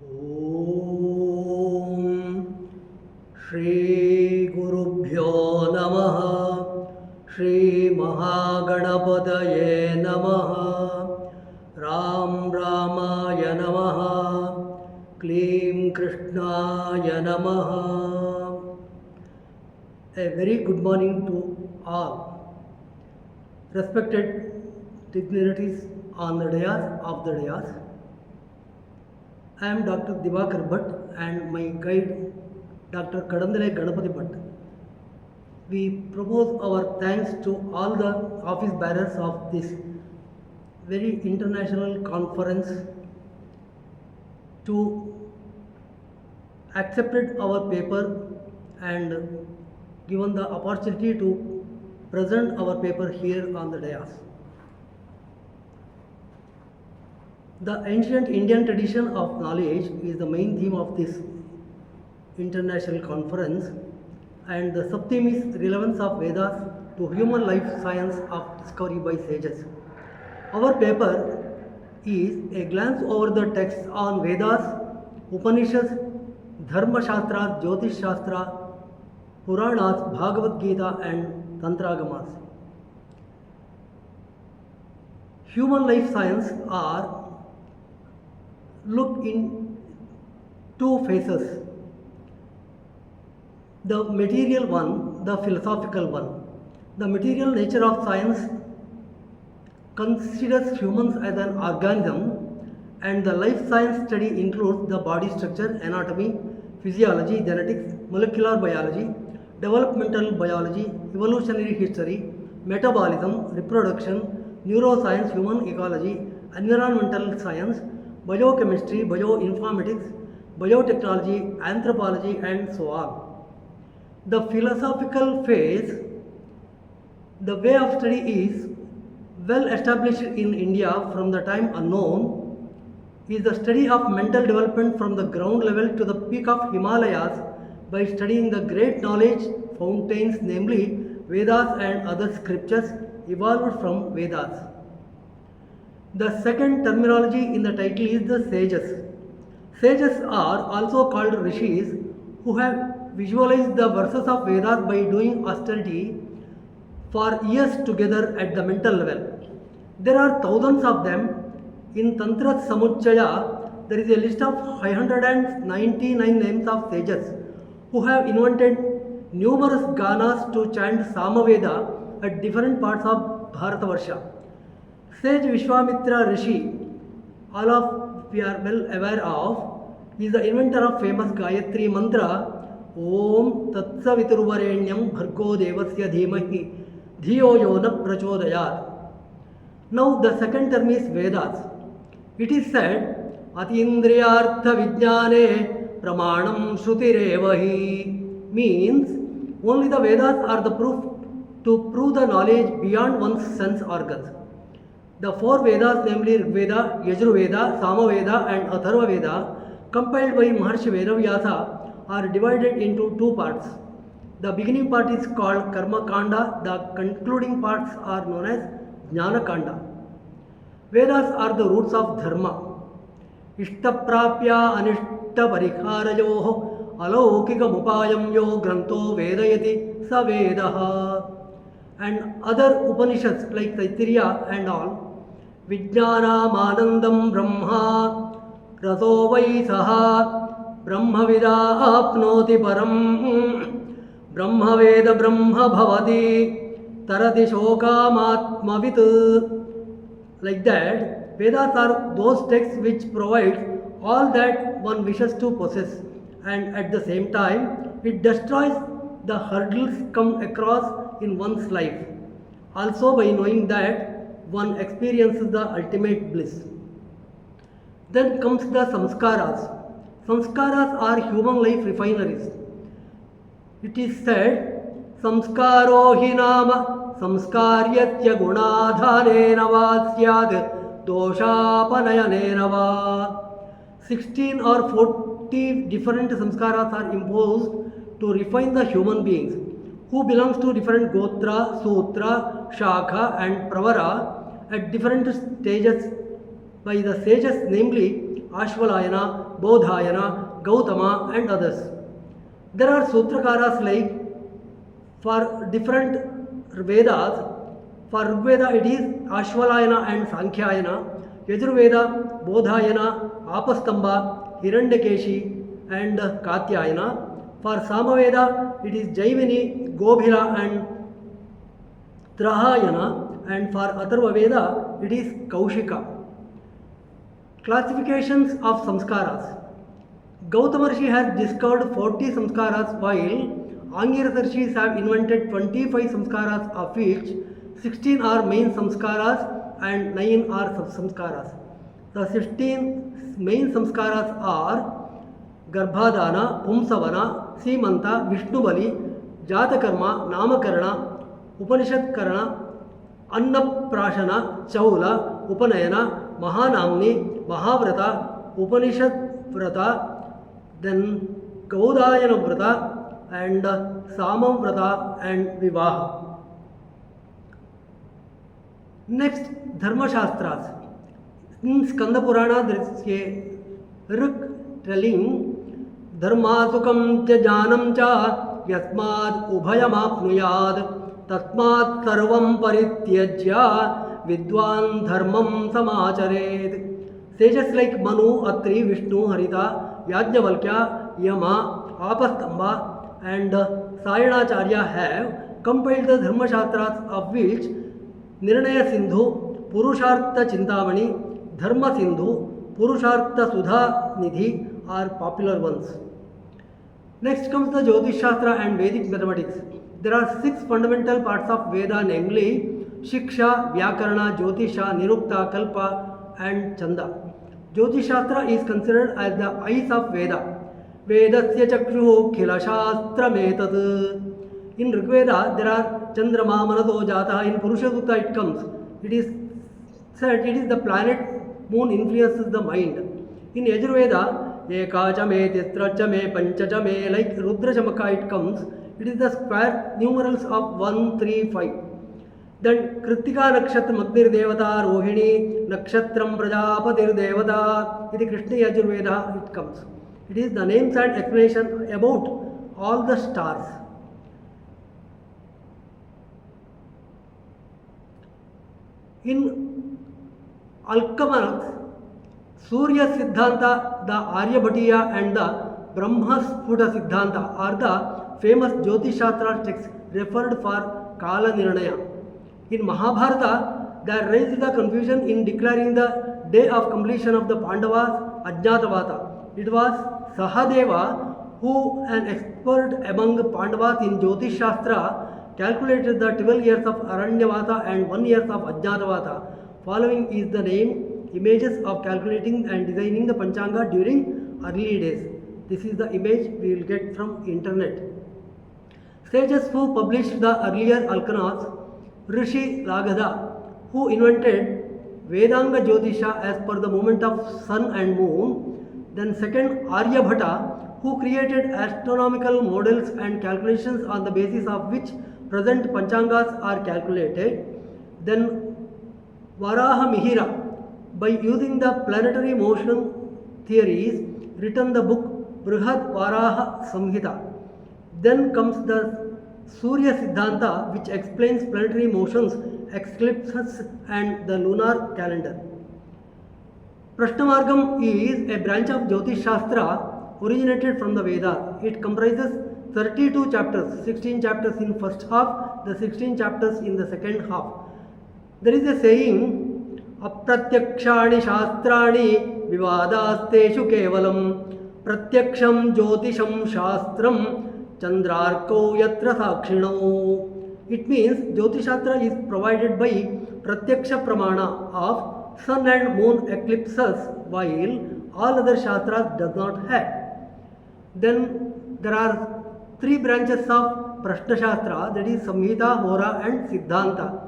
ॐ श्रीगुरुभ्यो नमः। श्रीमहागणपतये नमः। राम रामाय नमः। क्लीं कृष्णाय नमः। A very good morning to all respected dignitaries on the dais of the dais. I am Dr. Divakar Bhatt and my guide Dr. Kadandale Ganapati Bhatt. We propose our thanks to all the office bearers of this very international conference to accepted our paper and given the opportunity to present our paper here on the dais. The ancient Indian tradition of knowledge is the main theme of this international conference, and the sub-theme is relevance of Vedas to human life science of discovery by sages. Our paper is a glance over the texts on Vedas, Upanishads, Dharma Shastra, Jyotish Shastra, Puranas, Bhagavad Gita and Tantragamas. Human life science are look in two phases, the material one, the philosophical one. The material nature of science considers humans as an organism, and the life science study includes the body structure, anatomy, physiology, genetics, molecular biology, developmental biology, evolutionary history, metabolism, reproduction, neuroscience, human ecology, environmental science, biochemistry, bioinformatics, biotechnology, anthropology and so on. The philosophical phase, the way of study is well established in India from the time unknown, is the study of mental development from the ground level to the peak of Himalayas by studying the great knowledge fountains, namely Vedas and other scriptures evolved from Vedas. The second terminology in the title is the sages. Sages are also called rishis who have visualized the verses of Vedas by doing austerity for years together at the mental level. There are thousands of them. In Tantra Samuchaya, there is a list of 599 names of sages who have invented numerous ganas to chant Samaveda at different parts of Bharatavarsha. Sage Vishwamitra Rishi, all of we are well aware of, is the inventor of famous Gayatri mantra Om Tatsaviturvarenyam Bhargo Devasya Dhimahi Dhiyo Yona Prachodayat. Now the second term is Vedas. It is said Atindriyartha Vijnane Pramanam Shrutirevahi, means only the Vedas are the proof to prove the knowledge beyond one's sense organs. The four Vedas, namely Rigveda, Yajurveda, Samaveda and Atharvaveda, compiled by Maharshi Vedavyasa, are divided into two parts. The beginning part is called Karma Kanda, the concluding parts are known as Jnana Kanda. Vedas are the roots of Dharma. Ishtaprapya Anishta Parikarayoho Alaukika Mupayam Yo Granto Vedayati Sa Vedaha. And other Upanishads like Taittiriya and all. Vijnana Manandam Brahma Raso Vai Saha Brahmavida Apnoti Param Brahmaveda Brahma Bhavati Tarati Shokamatmavit. Like that, Vedas are those texts which provide all that one wishes to possess, and at the same time, it destroys the hurdles come across in one's life. Also, by knowing that, one experiences the ultimate bliss. Then comes the samskaras. Samskaras are human life refineries. It is said, Samskaro hi nama samskaryatya gunadhanena va syad doshapanayana va. 16 or 40 different samskaras are imposed to refine the human beings who belongs to different Gotra, Sutra, Shakha and Pravara at different stages by the sages, namely Ashvalayana, Bodhayana, Gautama and others. There are Sutrakaras like for different Vedas. For Rigveda it is Ashvalayana and Sankhyayana, Yajurveda, Bodhayana, Apastamba, Hiranyakashi and Katyayana. For Samaveda it is Jaimini, Gobhila and Trahayana, and for Atharva Veda it is Kaushika. Classifications of samskaras. Gautama Rishi has discovered 40 samskaras while Angirasa Rishis have invented 25 samskaras, of which 16 are main samskaras and 9 are sub-samskaras. The 16 main samskaras are Garbhadana, Pumsavana, Simanta, Vishnubali, Jatakarma, Namakarana, Upanishadkarana, Annaprashana, Chaula, Upanayana, Mahanamni, Mahavrata, Upanishad Vrata, then Gaudayana Vrata and Samam Vrata and Vivaha. Next, Dharma Shastras. In Skanda Purana there is a Rik telling Dharma Sukam Tyajanam Cha Yasmad Ubhayam Apnuyad Tasmat Sarvam Parityajya Vidwan Dharmam Samacharet. Sages like Manu, Atri, Vishnu, Harita, Yajnavalkya, Yama, Apastamba and Sayanacharya have compiled the Dharma Shastras, of which Nirnaya Sindhu, Purushartha Chintamani, Dharma Sindhu, Purushartha Sudha Nidhi are popular ones. Next comes the Jyotish Shastra and Vedic mathematics. There are 6 fundamental parts of Veda, namely Shiksha, Vyakarana, Jyotisha, Nirukta, Kalpa and Chanda. Jyotish Shastra is considered as the eyes of Veda. Vedasya Chakshu Khila Shastra Metad. In Rigveda there are Chandrama, Manaso, Jata. In Purusha Sutta it comes. It is said it is the planet moon influences the mind. In Yajurveda, Eka me, Tisra me, Pancha me, like Rudra Chamaka it comes. It is the square numerals of 1, 3, 5. Then Kritika Nakshatra Magdir Devata, Rohini, Nakshatram Prajapatir Devata. In Krishna Yajurveda it comes. It is the names and explanation about all the stars. In Alchemist, Surya Siddhanta, the Aryabhatiya and the Brahmasputa Siddhanta are the famous Jyotish Shastra texts referred for Kala Nirnaya. In Mahabharata, there raised the confusion in declaring the day of completion of the Pandavas Ajnatavata. It was Sahadeva who, an expert among Pandavas in Jyotish Shastra, calculated the 12 years of Aranyavata and 1 year of Ajnatavata. Following is the name, images of calculating and designing the Panchanga during early days. This is the image we will get from internet. Sages who published the earlier alkanas, Rishi Laghada, who invented Vedanga Jyotisha as per the movement of sun and moon. Then second, Aryabhata, who created astronomical models and calculations on the basis of which present Panchangas are calculated. Then Varaha Mihira, by using the planetary motion theories, written the book Brihad Varaha Samhita. Then comes the Surya Siddhanta, which explains planetary motions, eclipses and the lunar calendar. Prashnamargam is a branch of Jyotish Shastra originated from the Vedas. It comprises 32 chapters, 16 chapters in first half, the 16 chapters in the second half. There is a saying, Aprathyakshani Shastrani Vivadasteshu Kevalam Pratyaksham Jyotisham Shastram Chandrarko Yatra Sakshino. It means Jyotish Shastra is provided by Pratyaksha Pramana of sun and moon eclipses, while all other Shastras does not have. Then there are 3 branches of Prashna Shastra, that is Samhita, Hora and Siddhanta.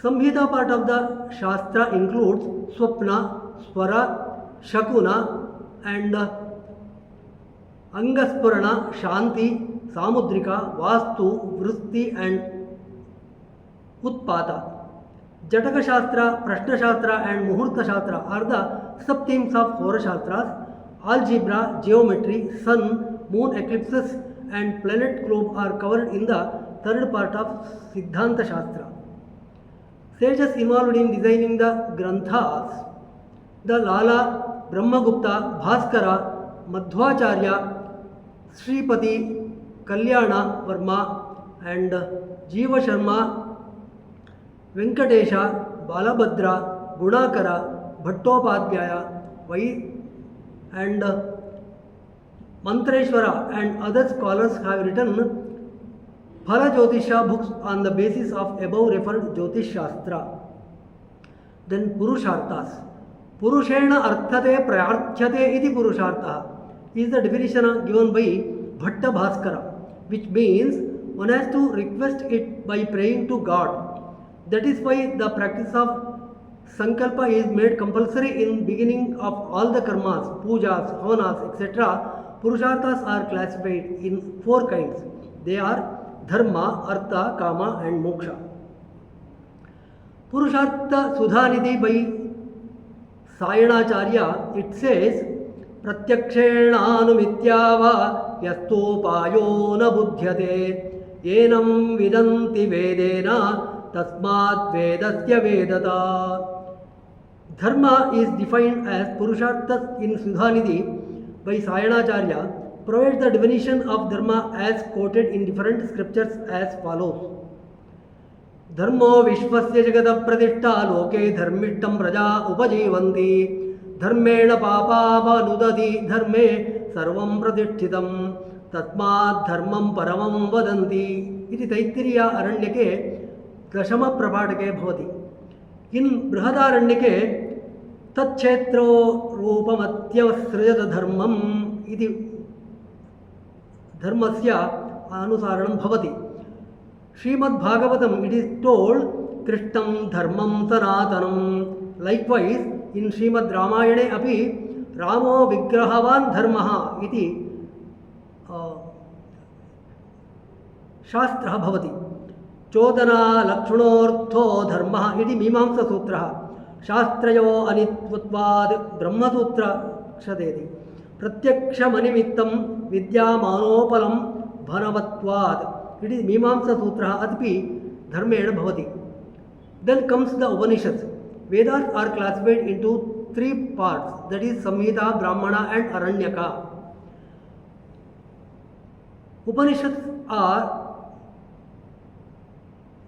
Samhita part of the Shastra includes Swapna, Swara, Shakuna and Angaspurana, Shanti, Samudrika, Vastu, Vritti and Utpata. Jataka Shastra, Prashna Shastra and Muhurta Shastra are the sub-themes of Horashastras. Algebra, geometry, sun, moon eclipses and planet globe are covered in the third part of Siddhanta Shastra. Sages involved in designing the Granthas, the Lala, Brahmagupta, Bhaskara, Madhvacharya, Sripati, Kalyana Varma and Jiva Sharma, Venkatesha, Balabhadra, Gunakara, Bhattopadhyaya, and Mantreshwara and other scholars have written Phala Jyotisha books on the basis of above referred Jyotish Shastra. Then Purusharthas. Purushena arthate prayarthyate iti Purushartha is the definition given by Bhatta Bhaskara, which means one has to request it by praying to God. That is why the practice of Sankalpa is made compulsory in beginning of all the karmas, pujas, havanas, etc. Purusharthas are classified in 4 kinds. They are Dharma, Artha, Kama and Moksha. Purushartha Sudhanidhi by Sayanacharya, it says, Pratyakshena yastopayo na buddhyate yenam vidanti vedena tasmat vedasya vedata. Dharma is defined as Purusharthas in Sudhanidhi by Sayanacharya, provides the definition of Dharma as quoted in different scriptures as follows. Dharmo Vishwasya Jagata Pratishta Loke Dharmishtam Praja Upajivanti Dharmena Papa Nudati Dharme Sarvam Pratishtitam Tasmat Dharmam Paramam Vadanti Iti Taittiriya Aranyake Dashama Prapatake Bhavati. In Brihadaranyake Tatchetro Rupamatyavasrajata Dharmam iti Dharmasya Anusaranam Bhavati. Srimad Bhagavatam, it is told Krishtam Dharmam Sanatanam. Likewise, in Srimad Ramayane api Ramo Vigrahavan Dharmaha iti Shastra Bhavati. Chodana Lakshunortho Dharmaha iti Mimamsa Sutraha. Shastrayo Anitvatvad Brahma Sutra Kshadeti. Pratyaksha Manimittam Vidya Manopalam Bhanavatvad. It is Mimamsa Sutra Atpi Dharmena Bhavati. Then comes the Upanishads. Vedas are classified into 3 parts, that is Samhita, Brahmana and Aranyaka. Upanishads are,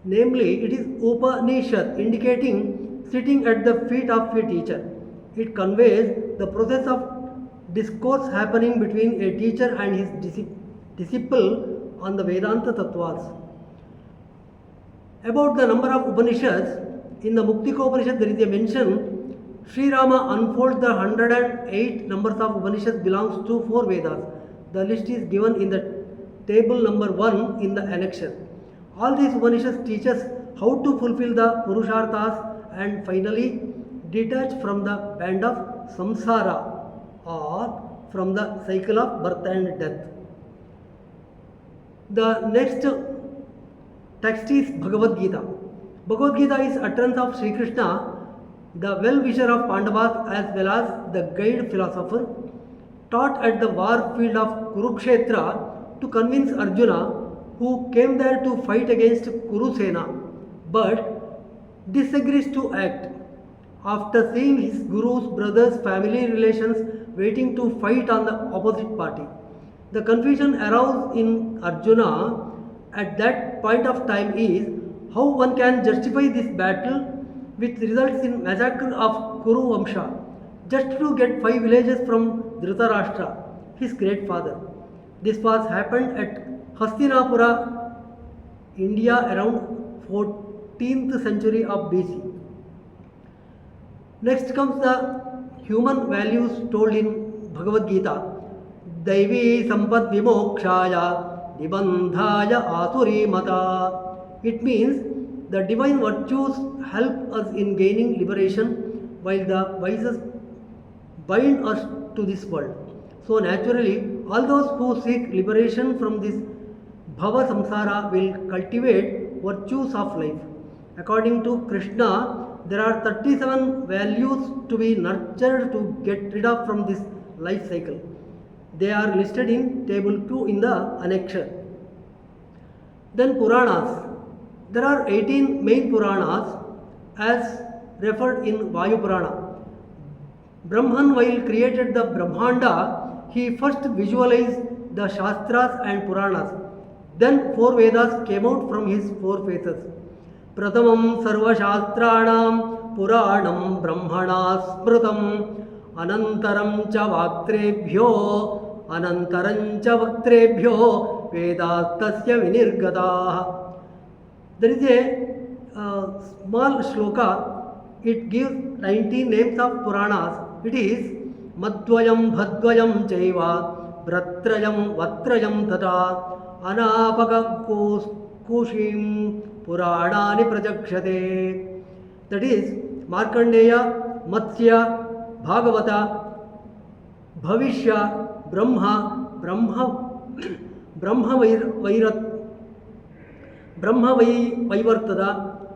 namely, it is Upanishad, indicating sitting at the feet of a teacher. It conveys the process of discourse happening between a teacher and his disciple on the Vedanta Tattvas. About the number of Upanishads, in the Muktika Upanishad there is a mention. Sri Rama unfolds the 108 numbers of Upanishads belongs to 4 Vedas. The list is given in the table number 1 in the annexure. All these Upanishads teach us how to fulfill the Purusharthas and finally detach from the band of samsara or from the cycle of birth and death. The next text is Bhagavad Gita. Bhagavad Gita is utterance of Sri Krishna, the well-wisher of Pandavas as well as the guide philosopher, taught at the war field of Kurukshetra to convince Arjuna, who came there to fight against Kurusena but disagrees to act. After seeing his guru's brother's family relations waiting to fight on the opposite party, the confusion aroused in Arjuna at that point of time is how one can justify this battle which results in massacre of Kuru Vamsha just to get 5 villages from Dhritarashtra, his great father. This was happened at Hastinapura, India around 14th century of BC. Next comes the human values told in Bhagavad Gita. Daivi sampad vimokshaya nibandhaya asuri mata. It means the divine virtues help us in gaining liberation while the vices bind us to this world. So naturally, all those who seek liberation from this bhava samsara will cultivate virtues of life. According to Krishna, there are 37 values to be nurtured to get rid of from this life cycle. They are listed in table 2 in the annexure. Then Puranas. There are 18 main Puranas as referred in Vayu Purana. Brahman, while created the Brahmanda, he first visualized the Shastras and Puranas. Then 4 Vedas came out from his 4 faces. Pratamam Sarva Shastranam Puranam Brahmana Smrutam Anantaram Cha Vaktrebhyo Anantaram Cha Vaktrebhyo Vedastasya Vinirgataha. There is a small shloka. It gives 19 names of Puranas. It is Madvayam Bhadvayam Chaiva Vratrayam Vatrayam Tata Anapaka Kushim Puranani Prajakshate. That is Markandeya, Matsya, Bhagavata, Bhavishya, Brahma Vaivartada,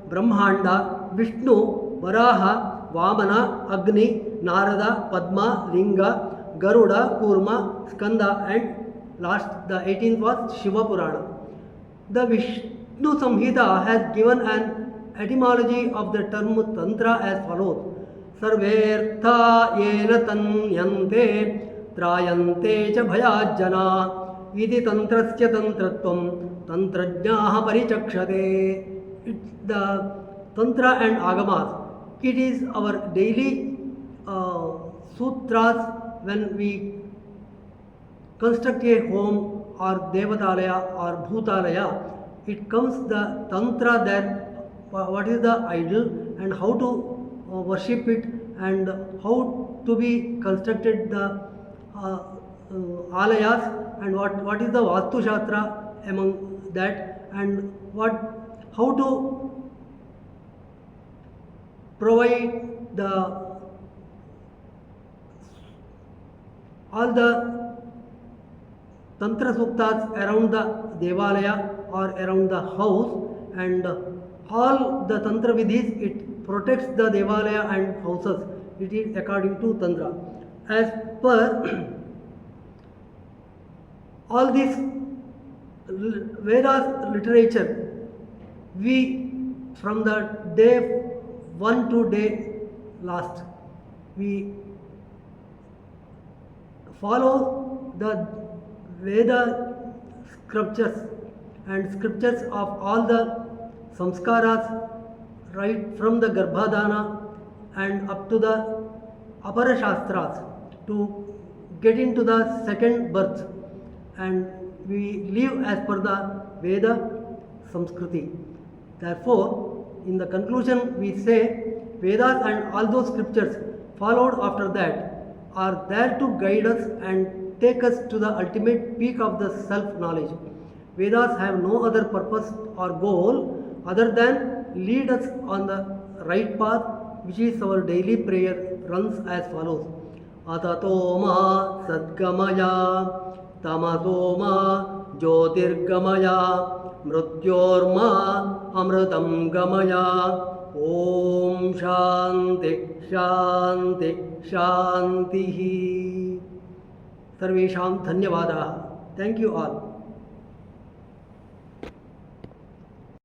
Brahmanda, Vishnu, Varaha, Vamana, Agni, Narada, Padma, Linga, Garuda, Kurma, Skanda, and last the 18th was Shiva Purana. The Vishnu Samhita has given an etymology of the term Tantra as follows. Sarvertha yena tanyante trayante cha bhayajjana iti tantrasya tantratvam tantrajnaha parichakshate. It's the Tantra and Agamas. It is our daily sutras when we construct a home or Devatalaya or Bhutalaya. It comes the Tantra there, what is the idol and how to worship it and how to be constructed the alayas and what is the Vastu Shastra among that and how to provide all the Tantra Suktas around the Devalaya or around the house, and all the Tantra Vidhis, it protects the Devalaya and houses. It is according to Tantra. As per all this Vedas literature, we from the day 1 to day last, we follow the Veda scriptures and scriptures of all the samskaras right from the Garbhadana and up to the Apara Shastras to get into the second birth, and we live as per the Veda Samskriti. Therefore, in the conclusion we say Vedas and all those scriptures followed after that are there to guide us and take us to the ultimate peak of the self-knowledge. Vedas have no other purpose or goal other than lead us on the right path, which is our daily prayer runs as follows. Atatoma sadgamaya tamasoma jyotirgamaya mrityorma amritam gamaya. Om Shanti Shanti Shanti. Sarvesham Dhanyavadaha. Thank you all.